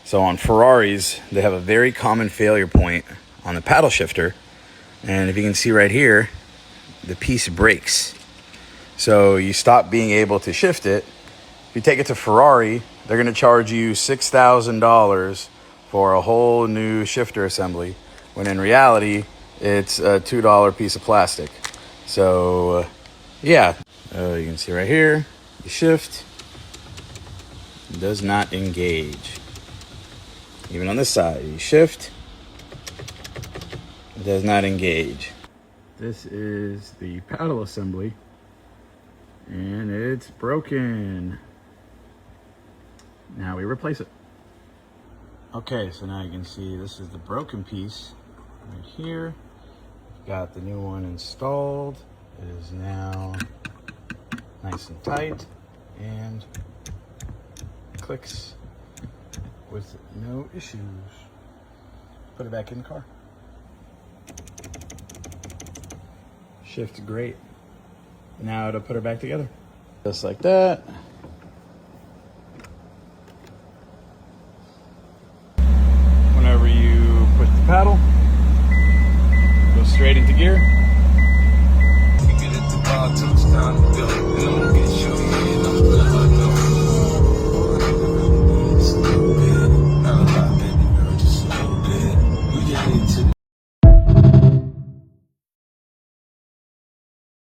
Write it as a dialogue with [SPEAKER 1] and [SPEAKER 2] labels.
[SPEAKER 1] So on Ferraris, they have a very common failure point on the paddle shifter. And if you can see right here, the piece breaks. So you stop being able to shift it. If you take it to Ferrari, they're gonna charge you $6,000 for a whole new shifter assembly, when in reality, it's a $2 piece of plastic. So yeah, you can see right here, the shift does not engage. Even on this side, you shift, it does not engage. This is the paddle assembly, and it's broken. Now we replace it. Okay, so now you can see this is the broken piece right here. Got the new one installed. It is now nice and tight and clicks with no issues. Put it back in the car. Shift great. Now to put her back together. Just like that. Whenever you push the paddle, go straight into gear.